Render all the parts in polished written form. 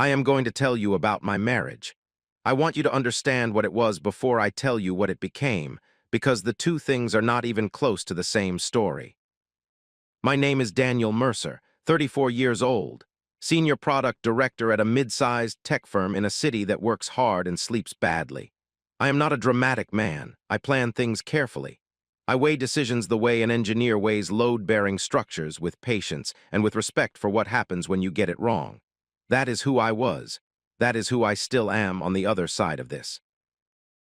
I am going to tell you about my marriage. I want you to understand what it was before I tell you what it became, because the two things are not even close to the same story. My name is Daniel Mercer, 34 years old, senior product director at a mid-sized tech firm in a city that works hard and sleeps badly. I am not a dramatic man. I plan things carefully. I weigh decisions the way an engineer weighs load-bearing structures, with patience and with respect for what happens when you get it wrong. That is who I was. That is who I still am on the other side of this.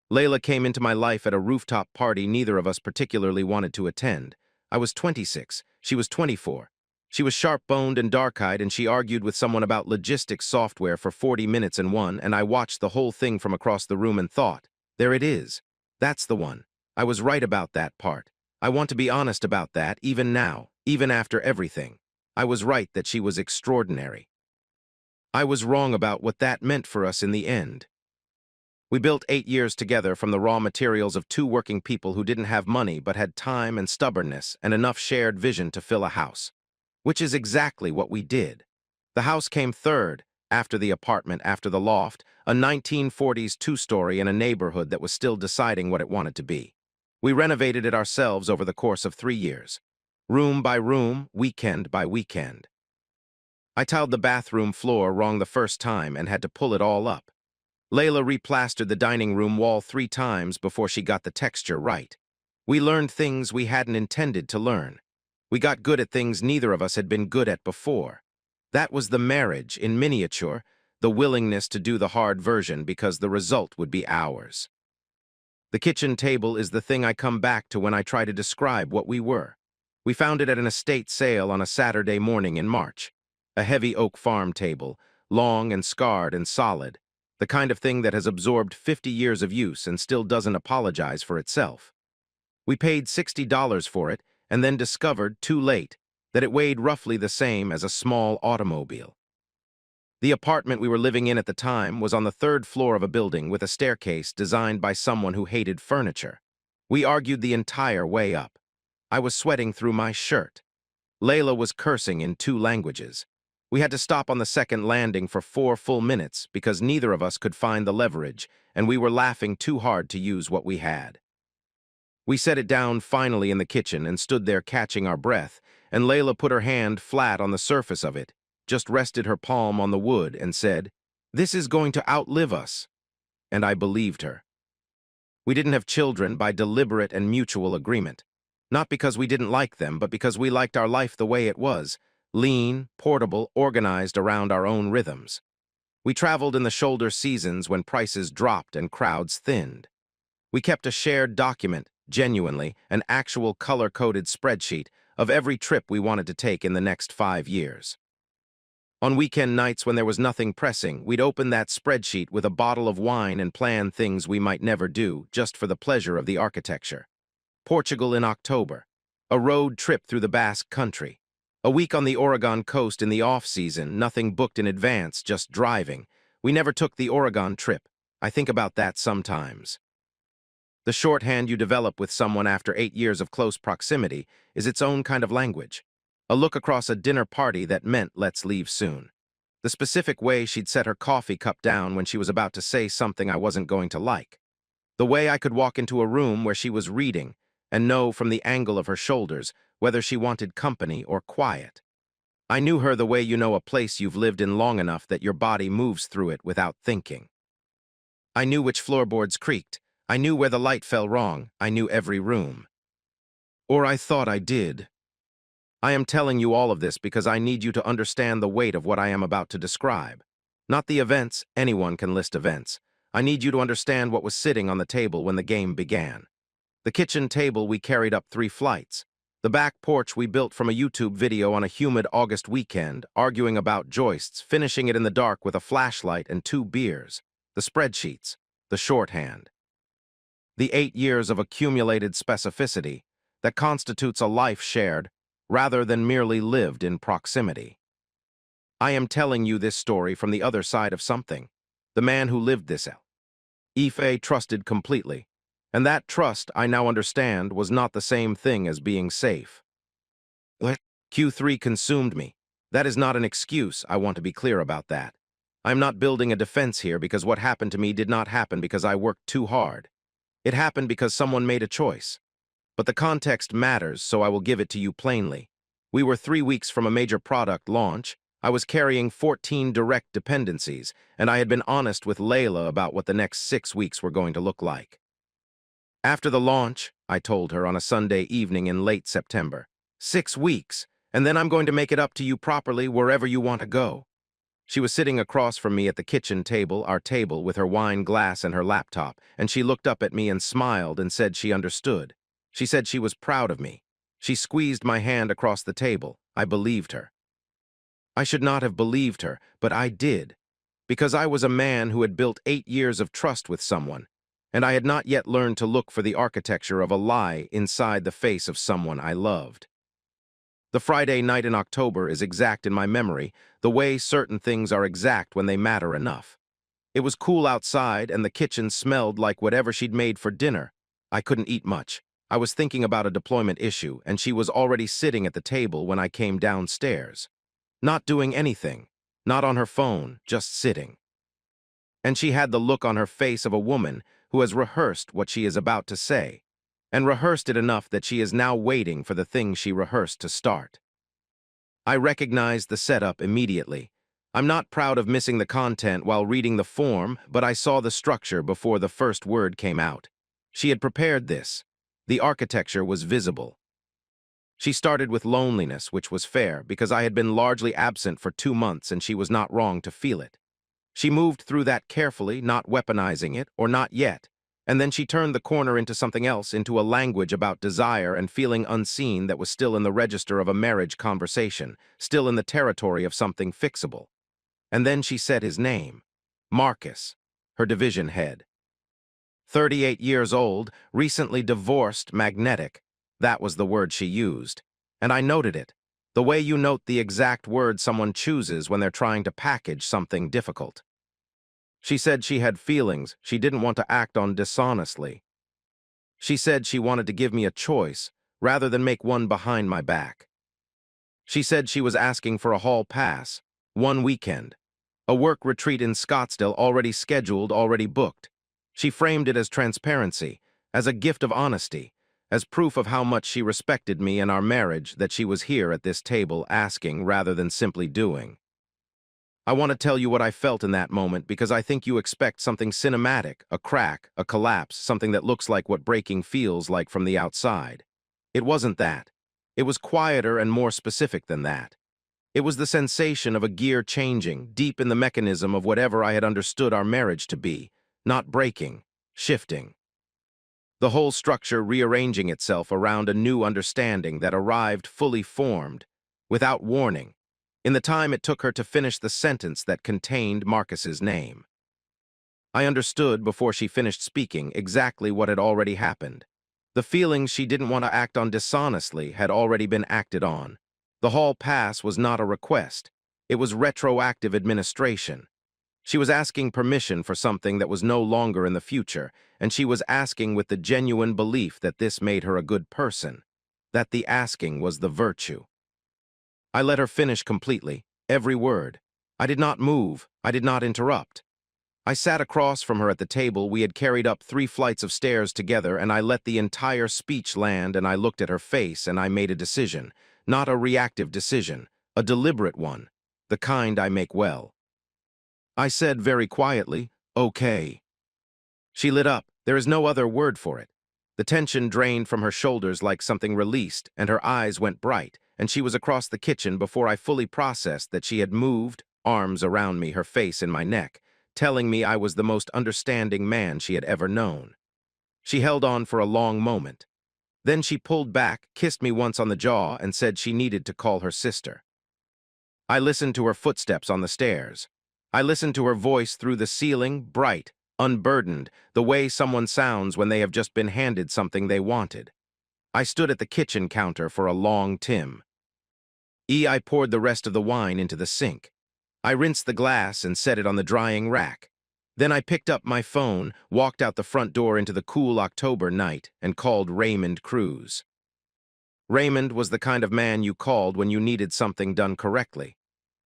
Layla came into my life at a rooftop party neither of us particularly wanted to attend. I was 26, she was 24. She was sharp-boned and dark-eyed, and she argued with someone about logistics software for 40 minutes in one, and I watched the whole thing from across the room and thought, there it is. That's the one. I was right about that part. I want to be honest about that, even now, even after everything. I was right that she was extraordinary. I was wrong about what that meant for us in the end. We built 8 years together from the raw materials of two working people who didn't have money but had time and stubbornness and enough shared vision to fill a house. Which is exactly what we did. The house came third, after the apartment, after the loft, a 1940s two-story in a neighborhood that was still deciding what it wanted to be. We renovated it ourselves over the course of 3 years. Room by room, weekend by weekend. I tiled the bathroom floor wrong the first time and had to pull it all up. Layla replastered the dining room wall 3 times before she got the texture right. We learned things we hadn't intended to learn. We got good at things neither of us had been good at before. That was the marriage in miniature, the willingness to do the hard version because the result would be ours. The kitchen table is the thing I come back to when I try to describe what we were. We found it at an estate sale on a Saturday morning in March. A heavy oak farm table, long and scarred and solid, the kind of thing that has absorbed 50 years of use and still doesn't apologize for itself. We paid $60 for it and then discovered, too late, that it weighed roughly the same as a small automobile. The apartment we were living in at the time was on the 3rd floor of a building with a staircase designed by someone who hated furniture. We argued the entire way up. I was sweating through my shirt. Layla was cursing in 2 languages. We had to stop on the second landing for 4 full minutes because neither of us could find the leverage, and we were laughing too hard to use what we had. We set it down finally in the kitchen and stood there catching our breath, and Layla put her hand flat on the surface of it, just rested her palm on the wood and said, "This is going to outlive us." And I believed her. We didn't have children by deliberate and mutual agreement. Not because we didn't like them, but because we liked our life the way it was, lean, portable, organized around our own rhythms. We traveled in the shoulder seasons when prices dropped and crowds thinned. We kept a shared document, genuinely, an actual color-coded spreadsheet of every trip we wanted to take in the next 5 years. On weekend nights when there was nothing pressing, we'd open that spreadsheet with a bottle of wine and plan things we might never do, just for the pleasure of the architecture. Portugal in October, a road trip through the Basque Country, a week on the Oregon coast in the off-season, nothing booked in advance, just driving. We never took the Oregon trip. I think about that sometimes. The shorthand you develop with someone after 8 years of close proximity is its own kind of language. A look across a dinner party that meant let's leave soon. The specific way she'd set her coffee cup down when she was about to say something I wasn't going to like. The way I could walk into a room where she was reading and know from the angle of her shoulders whether she wanted company or quiet. I knew her the way you know a place you've lived in long enough that your body moves through it without thinking. I knew which floorboards creaked. I knew where the light fell wrong. I knew every room. Or I thought I did. I am telling you all of this because I need you to understand the weight of what I am about to describe. Not the events, anyone can list events. I need you to understand what was sitting on the table when the game began. The kitchen table we carried up 3 flights. The back porch we built from a YouTube video on a humid August weekend, arguing about joists, finishing it in the dark with a flashlight and 2 beers. The spreadsheets, the shorthand. The 8 years of accumulated specificity that constitutes a life shared, rather than merely lived in proximity. I am telling you this story from the other side of something. The man who lived this out. Ife trusted completely, and that trust, I now understand, was not the same thing as being safe. Q3 consumed me. That is not an excuse, I want to be clear about that. I'm not building a defense here because what happened to me did not happen because I worked too hard. It happened because someone made a choice. But the context matters, so I will give it to you plainly. We were 3 weeks from a major product launch. I was carrying 14 direct dependencies, and I had been honest with Layla about what the next 6 weeks were going to look like. After the launch, I told her on a Sunday evening in late September, 6 weeks, and then I'm going to make it up to you properly wherever you want to go. She was sitting across from me at the kitchen table, our table, with her wine glass and her laptop, and she looked up at me and smiled and said she understood. She said she was proud of me. She squeezed my hand across the table. I believed her. I should not have believed her, but I did, because I was a man who had built 8 years of trust with someone, and I had not yet learned to look for the architecture of a lie inside the face of someone I loved. The Friday night in October is exact in my memory, the way certain things are exact when they matter enough. It was cool outside, and the kitchen smelled like whatever she'd made for dinner. I couldn't eat much. I was thinking about a deployment issue, and she was already sitting at the table when I came downstairs. Not doing anything, not on her phone, just sitting. And she had the look on her face of a woman who has rehearsed what she is about to say, and rehearsed it enough that she is now waiting for the thing she rehearsed to start. I recognized the setup immediately. I'm not proud of missing the content while reading the form, but I saw the structure before the first word came out. She had prepared this. The architecture was visible. She started with loneliness, which was fair, because I had been largely absent for 2 months and she was not wrong to feel it. She moved through that carefully, not weaponizing it, or not yet, and then she turned the corner into something else, into a language about desire and feeling unseen that was still in the register of a marriage conversation, still in the territory of something fixable. And then she said his name. Marcus, her division head. 38 years old, recently divorced, magnetic. That was the word she used. And I noted it. The way you note the exact word someone chooses when they're trying to package something difficult. She said she had feelings she didn't want to act on dishonestly. She said she wanted to give me a choice, rather than make one behind my back. She said she was asking for a hall pass, one weekend. A work retreat in Scottsdale already scheduled, already booked. She framed it as transparency, as a gift of honesty, as proof of how much she respected me and our marriage, that she was here at this table asking rather than simply doing. I want to tell you what I felt in that moment because I think you expect something cinematic, a crack, a collapse, something that looks like what breaking feels like from the outside. It wasn't that. It was quieter and more specific than that. It was the sensation of a gear changing, deep in the mechanism of whatever I had understood our marriage to be, not breaking, shifting. The whole structure rearranging itself around a new understanding that arrived fully formed, without warning, in the time it took her to finish the sentence that contained Marcus's name. I understood before she finished speaking exactly what had already happened. The feelings she didn't want to act on dishonestly had already been acted on. The hall pass was not a request. It was retroactive administration. She was asking permission for something that was no longer in the future, and she was asking with the genuine belief that this made her a good person, that the asking was the virtue. I let her finish completely, every word. I did not move. I did not interrupt. I sat across from her at the table. We had carried up 3 flights of stairs together, and I let the entire speech land, and I looked at her face, and I made a decision. Not a reactive decision, a deliberate one, the kind I make well. I said very quietly, "Okay." She lit up. There is no other word for it. The tension drained from her shoulders like something released, and her eyes went bright, and she was across the kitchen before I fully processed that she had moved, arms around me, her face in my neck, telling me I was the most understanding man she had ever known. She held on for a long moment. Then she pulled back, kissed me once on the jaw, and said she needed to call her sister. I listened to her footsteps on the stairs. I listened to her voice through the ceiling, bright, unburdened, the way someone sounds when they have just been handed something they wanted. I stood at the kitchen counter for a long Tim. I poured the rest of the wine into the sink. I rinsed the glass and set it on the drying rack. Then I picked up my phone, walked out the front door into the cool October night, and called Raymond Cruz. Raymond was the kind of man you called when you needed something done correctly.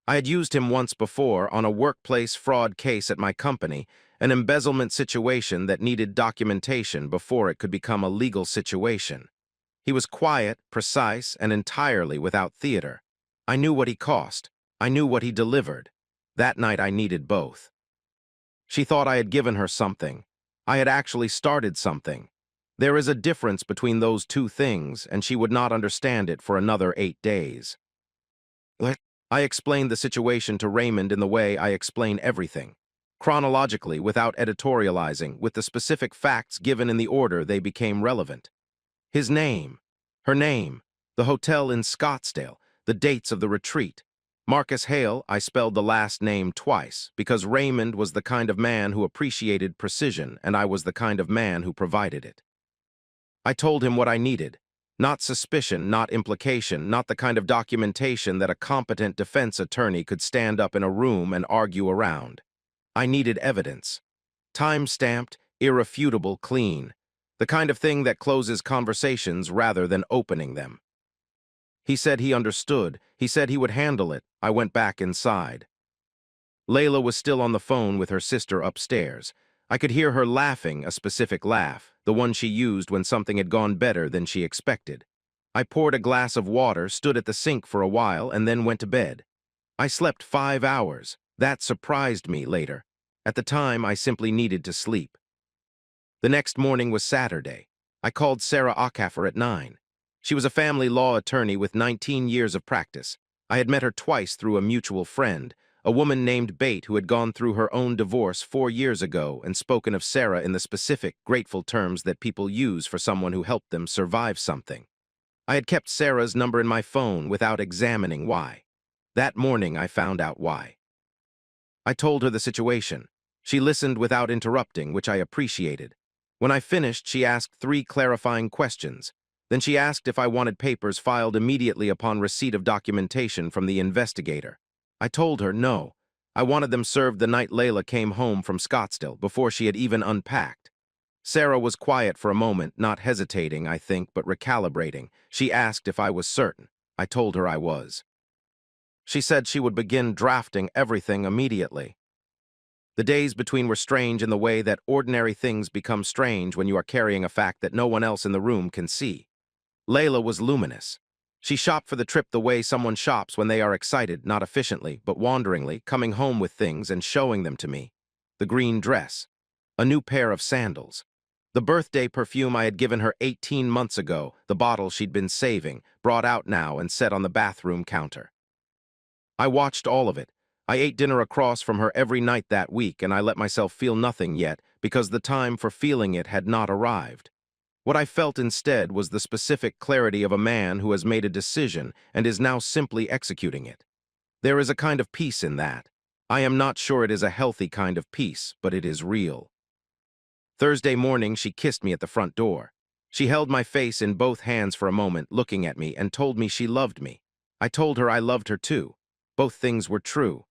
I had used him once before on a workplace fraud case at my company, an embezzlement situation that needed documentation before it could become a legal situation. He was quiet, precise, and entirely without theater. I knew what he cost. I knew what he delivered. That night I needed both. She thought I had given her something. I had actually started something. There is a difference between those two things, and she would not understand it for another 8 days. I explained the situation to Raymond in the way I explain everything, chronologically, without editorializing, with the specific facts given in the order they became relevant. His name, her name, the hotel in Scottsdale, the dates of the retreat. Marcus Hale, I spelled the last name twice, because Raymond was the kind of man who appreciated precision, and I was the kind of man who provided it. I told him what I needed. Not suspicion, not implication, not the kind of documentation that a competent defense attorney could stand up in a room and argue around. I needed evidence. Time-stamped, irrefutable, clean. The kind of thing that closes conversations rather than opening them. He said he understood. He said he would handle it. I went back inside. Layla was still on the phone with her sister upstairs. I could hear her laughing, a specific laugh, the one she used when something had gone better than she expected. I poured a glass of water, stood at the sink for a while, and then went to bed. I slept 5 hours. That surprised me later. At the time, I simply needed to sleep. The next morning was Saturday. I called Sarah Ackhaffer at 9. She was a family law attorney with 19 years of practice. I had met her twice through a mutual friend, a woman named Bate who had gone through her own divorce 4 years ago and spoken of Sarah in the specific, grateful terms that people use for someone who helped them survive something. I had kept Sarah's number in my phone without examining why. That morning, I found out why. I told her the situation. She listened without interrupting, which I appreciated. When I finished, she asked 3 clarifying questions. Then she asked if I wanted papers filed immediately upon receipt of documentation from the investigator. I told her no. I wanted them served the night Layla came home from Scottsdale, before she had even unpacked. Sarah was quiet for a moment, not hesitating, I think, but recalibrating. She asked if I was certain. I told her I was. She said she would begin drafting everything immediately. The days between were strange in the way that ordinary things become strange when you are carrying a fact that no one else in the room can see. Layla was luminous. She shopped for the trip the way someone shops when they are excited, not efficiently, but wanderingly, coming home with things and showing them to me. The green dress. A new pair of sandals. The birthday perfume I had given her 18 months ago, the bottle she'd been saving, brought out now and set on the bathroom counter. I watched all of it. I ate dinner across from her every night that week, and I let myself feel nothing yet because the time for feeling it had not arrived. What I felt instead was the specific clarity of a man who has made a decision and is now simply executing it. There is a kind of peace in that. I am not sure it is a healthy kind of peace, but it is real. Thursday morning, she kissed me at the front door. She held my face in both hands for a moment, looking at me, and told me she loved me. I told her I loved her too. Both things were true.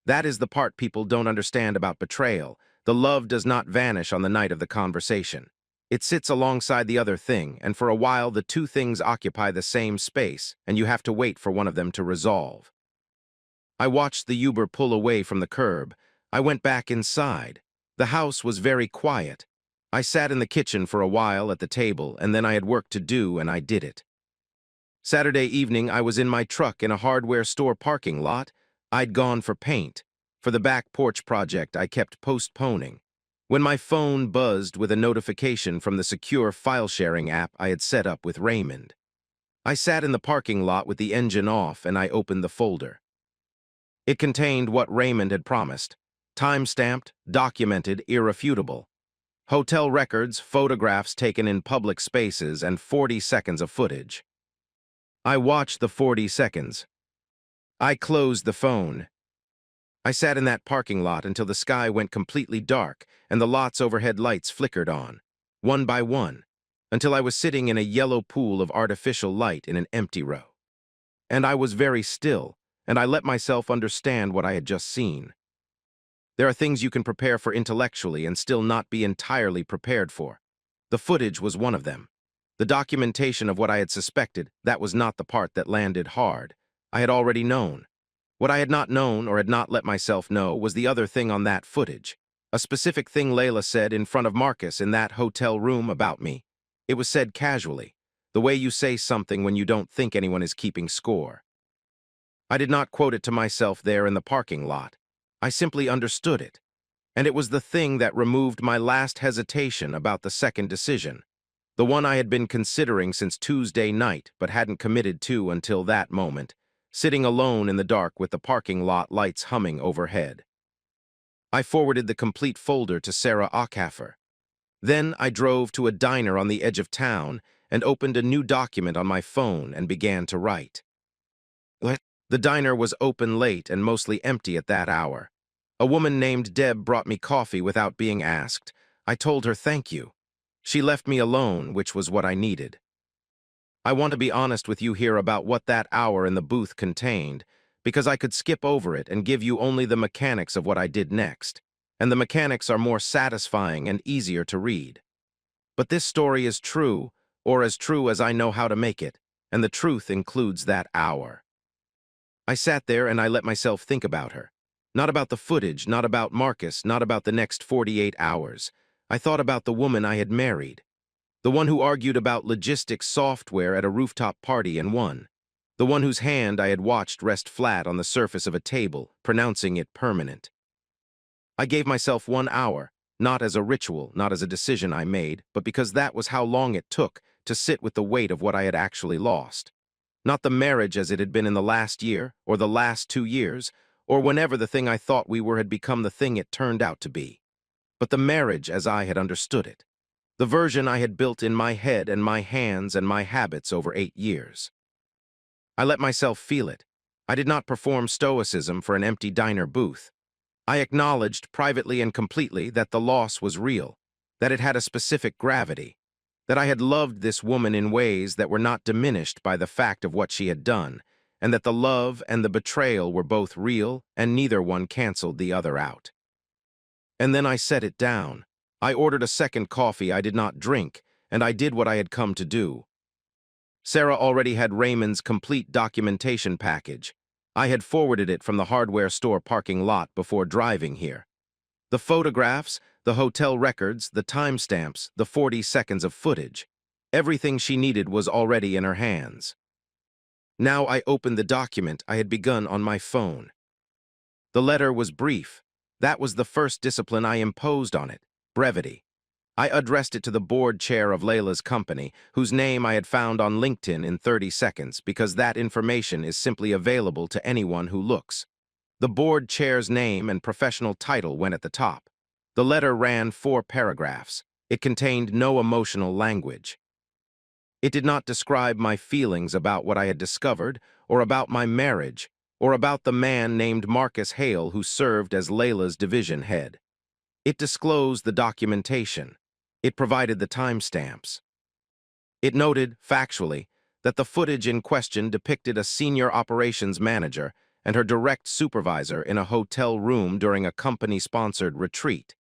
That is the part people don't understand about betrayal. The love does not vanish on the night of the conversation. It sits alongside the other thing, and for a while the two things occupy the same space, and you have to wait for one of them to resolve. I watched the Uber pull away from the curb. I went back inside. The house was very quiet. I sat in the kitchen for a while at the table, and then I had work to do, and I did it. Saturday evening, I was in my truck in a hardware store parking lot. I'd gone for paint. For the back porch project I kept postponing. When my phone buzzed with a notification from the secure file-sharing app I had set up with Raymond. I sat in the parking lot with the engine off, and I opened the folder. It contained what Raymond had promised. Time-stamped, documented, irrefutable. Hotel records, photographs taken in public spaces, and 40 seconds of footage. I watched the 40 seconds. I closed the phone. I sat in that parking lot until the sky went completely dark and the lot's overhead lights flickered on, one by one, until I was sitting in a yellow pool of artificial light in an empty row. And I was very still, and I let myself understand what I had just seen. There are things you can prepare for intellectually and still not be entirely prepared for. The footage was one of them. The documentation of what I had suspected, that was not the part that landed hard. I had already known. What I had not known or had not let myself know was the other thing on that footage. A specific thing Layla said in front of Marcus in that hotel room about me. It was said casually, the way you say something when you don't think anyone is keeping score. I did not quote it to myself there in the parking lot. I simply understood it. And it was the thing that removed my last hesitation about the second decision. The one I had been considering since Tuesday night but hadn't committed to until that moment, sitting alone in the dark with the parking lot lights humming overhead. I forwarded the complete folder to Sarah Ockhaffer. Then I drove to a diner on the edge of town and opened a new document on my phone and began to write. The diner was open late and mostly empty at that hour. A woman named Deb brought me coffee without being asked. I told her thank you. She left me alone, which was what I needed. I want to be honest with you here about what that hour in the booth contained, because I could skip over it and give you only the mechanics of what I did next, and the mechanics are more satisfying and easier to read. But this story is true, or as true as I know how to make it, and the truth includes that hour. I sat there and I let myself think about her. Not about the footage, not about Marcus, not about the next 48 hours. I thought about the woman I had married. The one who argued about logistics software at a rooftop party and won. The one whose hand I had watched rest flat on the surface of a table, pronouncing it permanent. I gave myself 1 hour, not as a ritual, not as a decision I made, but because that was how long it took to sit with the weight of what I had actually lost. Not the marriage as it had been in the last year, or the last 2 years, or whenever the thing I thought we were had become the thing it turned out to be. But the marriage as I had understood it. The version I had built in my head and my hands and my habits over 8 years. I let myself feel it. I did not perform stoicism for an empty diner booth. I acknowledged privately and completely that the loss was real, that it had a specific gravity, that I had loved this woman in ways that were not diminished by the fact of what she had done, and that the love and the betrayal were both real and neither one canceled the other out. And then I set it down. I ordered a second coffee I did not drink, and I did what I had come to do. Sarah already had Raymond's complete documentation package. I had forwarded it from the hardware store parking lot before driving here. The photographs, the hotel records, the timestamps, the 40 seconds of footage. Everything she needed was already in her hands. Now I opened the document I had begun on my phone. The letter was brief. That was the first discipline I imposed on it, brevity. I addressed it to the board chair of Layla's company, whose name I had found on LinkedIn in 30 seconds because that information is simply available to anyone who looks. The board chair's name and professional title went at the top. The letter ran 4 paragraphs. It contained no emotional language. It did not describe my feelings about what I had discovered, or about my marriage, or about the man named Marcus Hale who served as Layla's division head. It disclosed the documentation. It provided the timestamps. It noted, factually, that the footage in question depicted a senior operations manager and her direct supervisor in a hotel room during a company-sponsored retreat,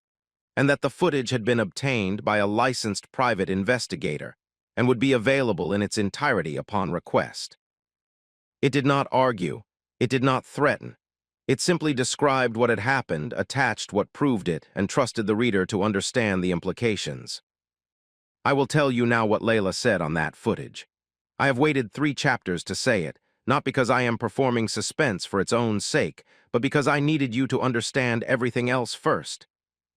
and that the footage had been obtained by a licensed private investigator and would be available in its entirety upon request. It did not argue. It did not threaten. It simply described what had happened, attached what proved it, and trusted the reader to understand the implications. I will tell you now what Layla said on that footage. I have waited 3 chapters to say it, not because I am performing suspense for its own sake, but because I needed you to understand everything else first.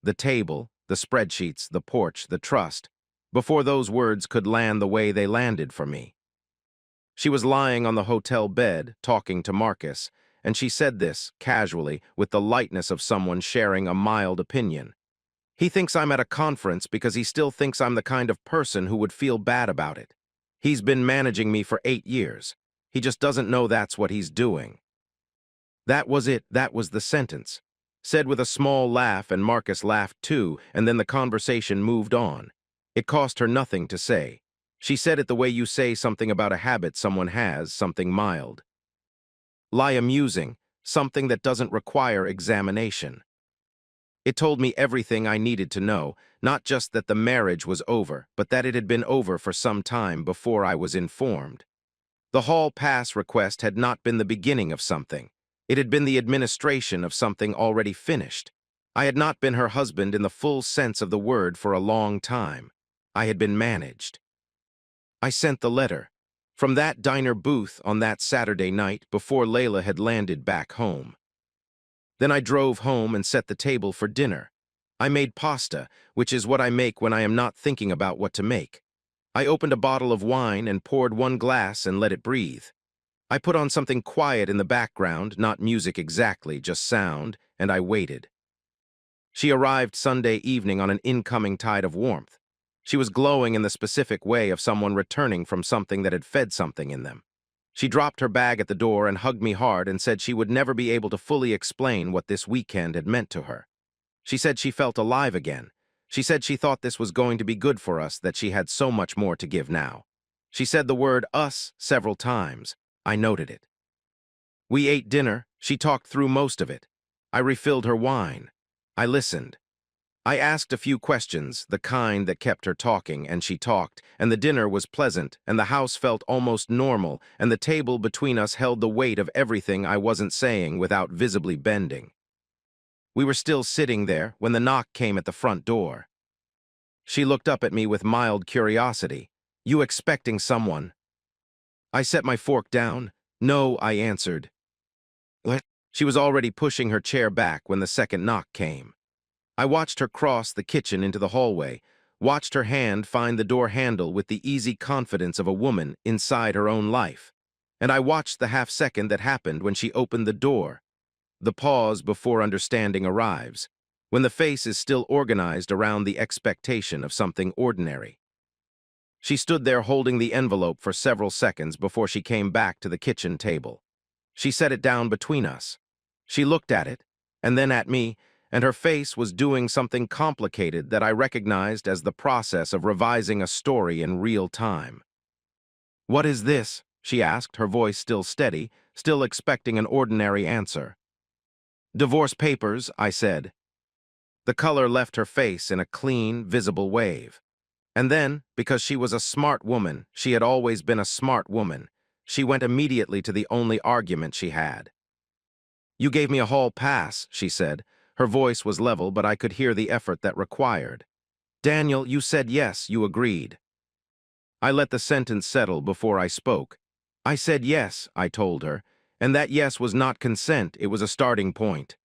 The table, the spreadsheets, the porch, the trust, before those words could land the way they landed for me. She was lying on the hotel bed, talking to Marcus, and she said this, casually, with the lightness of someone sharing a mild opinion. He thinks I'm at a conference because he still thinks I'm the kind of person who would feel bad about it. He's been managing me for 8 years. He just doesn't know that's what he's doing. That was it. That was the sentence. Said with a small laugh, and Marcus laughed too, and then the conversation moved on. It cost her nothing to say. She said it the way you say something about a habit someone has, something mild. Lie amusing, something that doesn't require examination. It told me everything I needed to know, not just that the marriage was over, but that it had been over for some time before I was informed. The hall pass request had not been the beginning of something. It had been the administration of something already finished. I had not been her husband in the full sense of the word for a long time. I had been managed. I sent the letter. From that diner booth on that Saturday night before Layla had landed back home. Then I drove home and set the table for dinner. I made pasta, which is what I make when I am not thinking about what to make. I opened a bottle of wine and poured one glass and let it breathe. I put on something quiet in the background, not music exactly, just sound, and I waited. She arrived Sunday evening on an incoming tide of warmth. She was glowing in the specific way of someone returning from something that had fed something in them. She dropped her bag at the door and hugged me hard and said she would never be able to fully explain what this weekend had meant to her. She said she felt alive again. She said she thought this was going to be good for us, that she had so much more to give now. She said the word us several times. I noted it. We ate dinner. She talked through most of it. I refilled her wine. I listened. I asked a few questions, the kind that kept her talking, and she talked, and the dinner was pleasant, and the house felt almost normal, and the table between us held the weight of everything I wasn't saying without visibly bending. We were still sitting there when the knock came at the front door. She looked up at me with mild curiosity. "You expecting someone?" I set my fork down. "No," I answered. "What?" She was already pushing her chair back when the second knock came. I watched her cross the kitchen into the hallway, watched her hand find the door handle with the easy confidence of a woman inside her own life. And I watched the half-second that happened when she opened the door. The pause before understanding arrives, when the face is still organized around the expectation of something ordinary. She stood there holding the envelope for several seconds before she came back to the kitchen table. She set it down between us. She looked at it, and then at me, and her face was doing something complicated that I recognized as the process of revising a story in real time. "What is this?" she asked, her voice still steady, still expecting an ordinary answer. "Divorce papers," I said. The color left her face in a clean, visible wave. And then, because she was a smart woman, she had always been a smart woman, she went immediately to the only argument she had. "You gave me a hall pass," she said. Her voice was level, but I could hear the effort that required. "Daniel, you said yes, you agreed." I let the sentence settle before I spoke. "I said yes," I told her, and that yes was not consent, it was a starting point.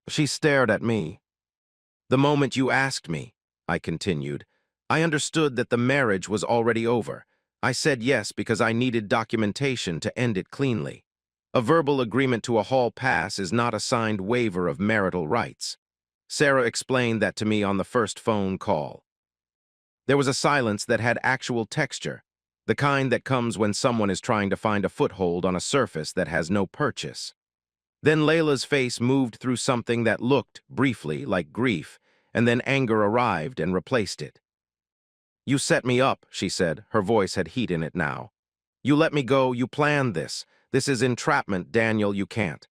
She stared at me. "The moment you asked me," I continued, "I understood that the marriage was already over. I said yes because I needed documentation to end it cleanly. A verbal agreement to a hall pass is not a signed waiver of marital rights." Sarah explained that to me on the first phone call. There was a silence that had actual texture, the kind that comes when someone is trying to find a foothold on a surface that has no purchase. Then Layla's face moved through something that looked, briefly, like grief, and then anger arrived and replaced it. "You set me up," she said. Her voice had heat in it now. "You let me go. You planned this. This is entrapment, Daniel. You can't."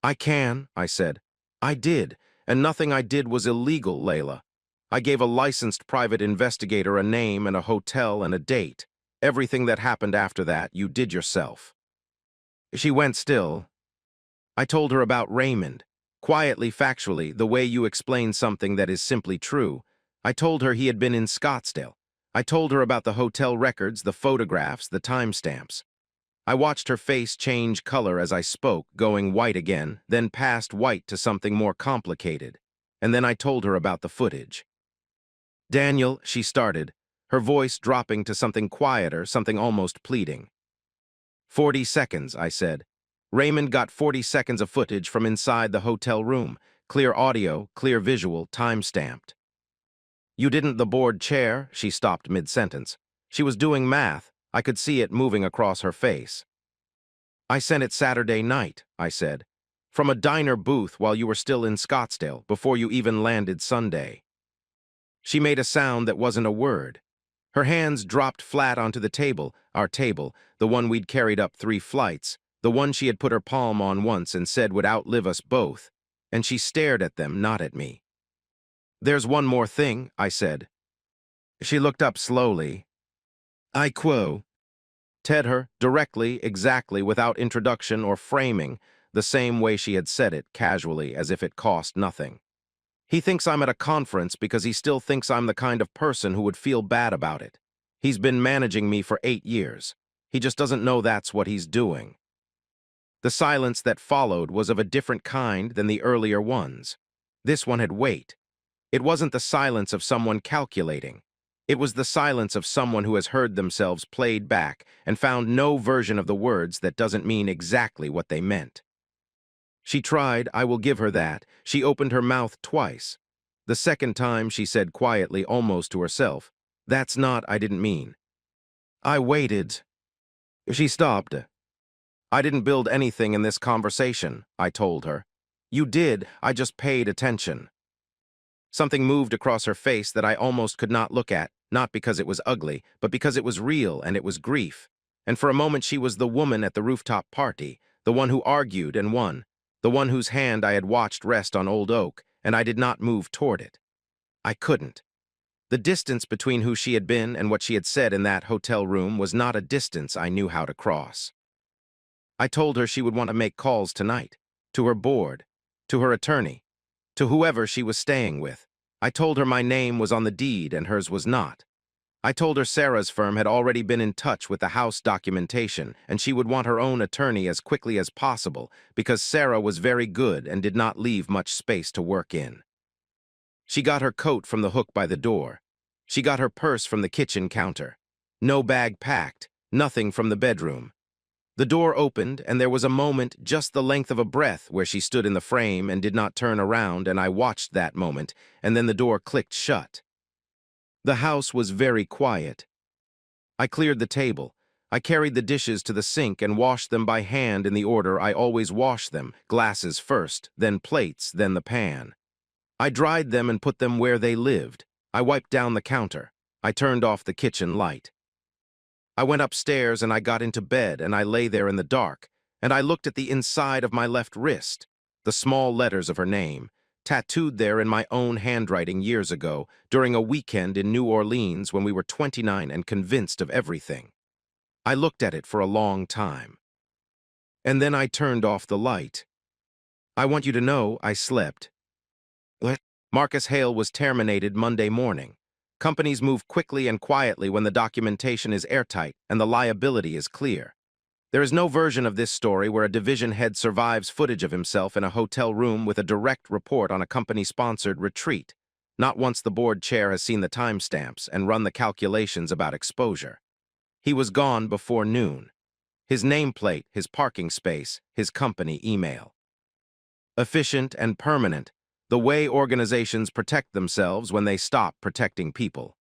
"I can," I said. "I did, and nothing I did was illegal, Layla. I gave a licensed private investigator a name and a hotel and a date. Everything that happened after that, you did yourself." She went still. I told her about Raymond. Quietly, factually, the way you explain something that is simply true. I told her he had been in Scottsdale. I told her about the hotel records, the photographs, the timestamps. I watched her face change color as I spoke, going white again, then past white to something more complicated. And then I told her about the footage. "Daniel," she started, her voice dropping to something quieter, something almost pleading. 40 seconds, I said. Raymond got 40 seconds of footage from inside the hotel room. Clear audio, clear visual, time-stamped. "You didn't the board chair," she stopped mid-sentence. She was doing math. I could see it moving across her face. "I sent it Saturday night," I said. "From a diner booth while you were still in Scottsdale, before you even landed Sunday." She made a sound that wasn't a word. Her hands dropped flat onto the table, our table, the one we'd carried up 3 flights, the one she had put her palm on once and said would outlive us both, and she stared at them, not at me. "There's one more thing," I said. She looked up slowly. "I quo." Ted her, directly, exactly, without introduction or framing, the same way she had said it, casually, as if it cost nothing. He thinks I'm at a conference because he still thinks I'm the kind of person who would feel bad about it. He's been managing me for 8 years. He just doesn't know that's what he's doing. The silence that followed was of a different kind than the earlier ones. This one had weight. It wasn't the silence of someone calculating. It was the silence of someone who has heard themselves played back and found no version of the words that doesn't mean exactly what they meant. She tried, I will give her that. She opened her mouth twice. The second time she said quietly, almost to herself, "That's not, I didn't mean." I waited. She stopped. "I didn't build anything in this conversation," I told her. "You did, I just paid attention." Something moved across her face that I almost could not look at, not because it was ugly, but because it was real and it was grief. And for a moment she was the woman at the rooftop party, the one who argued and won, the one whose hand I had watched rest on old oak, and I did not move toward it. I couldn't. The distance between who she had been and what she had said in that hotel room was not a distance I knew how to cross. I told her she would want to make calls tonight, to her board, to her attorney, to whoever she was staying with. I told her my name was on the deed and hers was not. I told her Sarah's firm had already been in touch with the house documentation and she would want her own attorney as quickly as possible because Sarah was very good and did not leave much space to work in. She got her coat from the hook by the door. She got her purse from the kitchen counter. No bag packed, nothing from the bedroom. The door opened, and there was a moment, just the length of a breath, where she stood in the frame and did not turn around, and I watched that moment, and then the door clicked shut. The house was very quiet. I cleared the table. I carried the dishes to the sink and washed them by hand in the order I always wash them, glasses first, then plates, then the pan. I dried them and put them where they lived. I wiped down the counter. I turned off the kitchen light. I went upstairs and I got into bed and I lay there in the dark, and I looked at the inside of my left wrist, the small letters of her name, tattooed there in my own handwriting years ago, during a weekend in New Orleans when we were 29 and convinced of everything. I looked at it for a long time. And then I turned off the light. I want you to know I slept. Marcus Hale was terminated Monday morning. Companies move quickly and quietly when the documentation is airtight and the liability is clear. There is no version of this story where a division head survives footage of himself in a hotel room with a direct report on a company-sponsored retreat, not once the board chair has seen the timestamps and run the calculations about exposure. He was gone before noon. His nameplate, his parking space, his company email. Efficient and permanent, the way organizations protect themselves when they stop protecting people.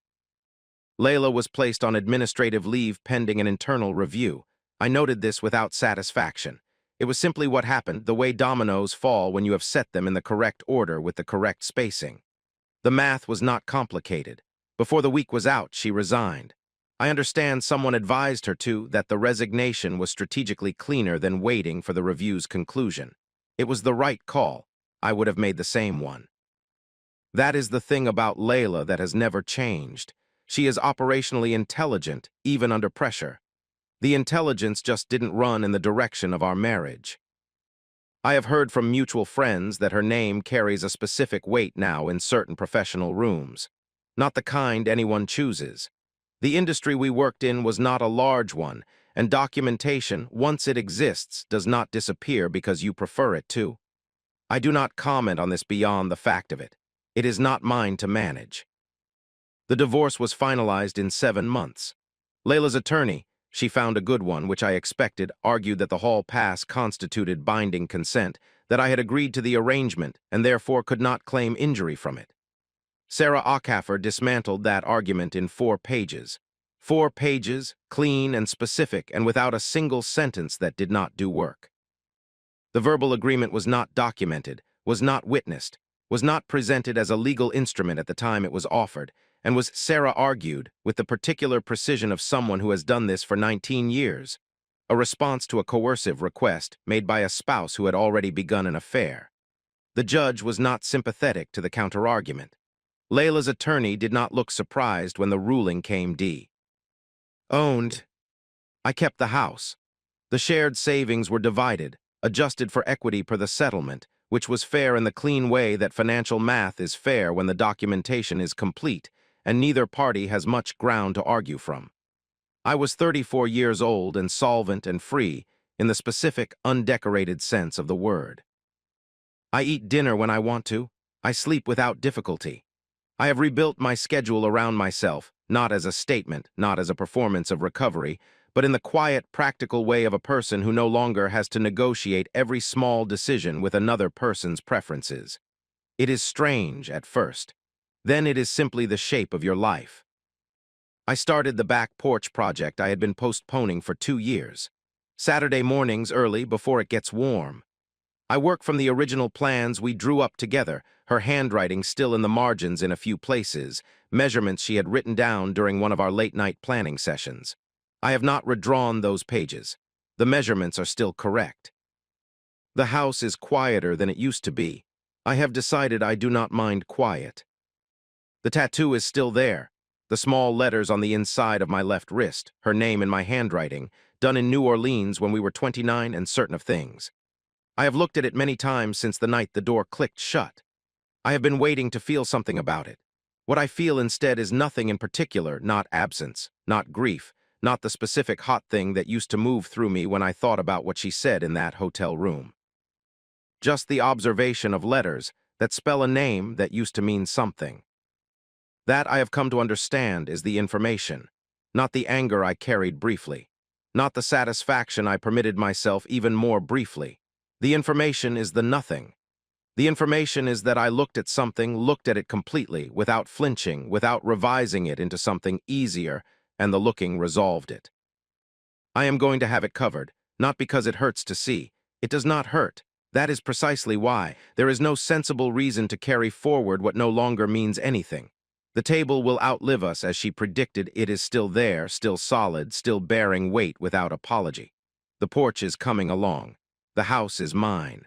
Layla was placed on administrative leave pending an internal review. I noted this without satisfaction. It was simply what happened, the way dominoes fall when you have set them in the correct order with the correct spacing. The math was not complicated. Before the week was out, she resigned. I understand someone advised her that the resignation was strategically cleaner than waiting for the review's conclusion. It was the right call. I would have made the same one. That is the thing about Layla that has never changed. She is operationally intelligent, even under pressure. The intelligence just didn't run in the direction of our marriage. I have heard from mutual friends that her name carries a specific weight now in certain professional rooms. Not the kind anyone chooses. The industry we worked in was not a large one, and documentation, once it exists, does not disappear because you prefer it to. I do not comment on this beyond the fact of it. It is not mine to manage. The divorce was finalized in 7 months. Layla's attorney, she found a good one, which I expected, argued that the hall pass constituted binding consent, that I had agreed to the arrangement and therefore could not claim injury from it. Sarah Ackhaffer dismantled that argument in 4 pages. 4 pages, clean and specific, and without a single sentence that did not do work. The verbal agreement was not documented, was not witnessed, was not presented as a legal instrument at the time it was offered, and was, Sarah argued, with the particular precision of someone who has done this for 19 years, a response to a coercive request made by a spouse who had already begun an affair. The judge was not sympathetic to the counterargument. Layla's attorney did not look surprised when the ruling came owned. I kept the house. The shared savings were divided. adjusted for equity per the settlement, which was fair in the clean way that financial math is fair when the documentation is complete, and neither party has much ground to argue from. I was 34 years old and solvent and free in the specific, undecorated sense of the word. I eat dinner when I want to. I sleep without difficulty. I have rebuilt my schedule around myself, not as a statement, not as a performance of recovery, but in the quiet, practical way of a person who no longer has to negotiate every small decision with another person's preferences. It is strange at first. Then it is simply the shape of your life. I started the back porch project I had been postponing for 2 years. Saturday mornings early before it gets warm. I work from the original plans we drew up together, her handwriting still in the margins in a few places, measurements she had written down during one of our late-night planning sessions. I have not redrawn those pages. The measurements are still correct. The house is quieter than it used to be. I have decided I do not mind quiet. The tattoo is still there. The small letters on the inside of my left wrist, her name in my handwriting, done in New Orleans when we were 29 and certain of things. I have looked at it many times since the night the door clicked shut. I have been waiting to feel something about it. What I feel instead is nothing in particular, not absence, not grief, not the specific hot thing that used to move through me when I thought about what she said in that hotel room. Just the observation of letters that spell a name that used to mean something. That I have come to understand is the information, not the anger I carried briefly, not the satisfaction I permitted myself even more briefly. The information is the nothing. The information is that I looked at something, looked at it completely, without flinching, without revising it into something easier, and the looking resolved it. I am going to have it covered, not because it hurts to see. It does not hurt. That is precisely why. There is no sensible reason to carry forward what no longer means anything. The table will outlive us as she predicted. It is still there, still solid, still bearing weight without apology. The porch is coming along. The house is mine.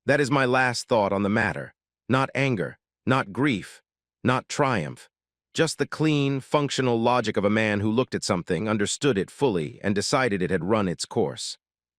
That is my last thought on the matter. Not anger, not grief, not triumph. Just the clean, functional logic of a man who looked at something, understood it fully, and decided it had run its course.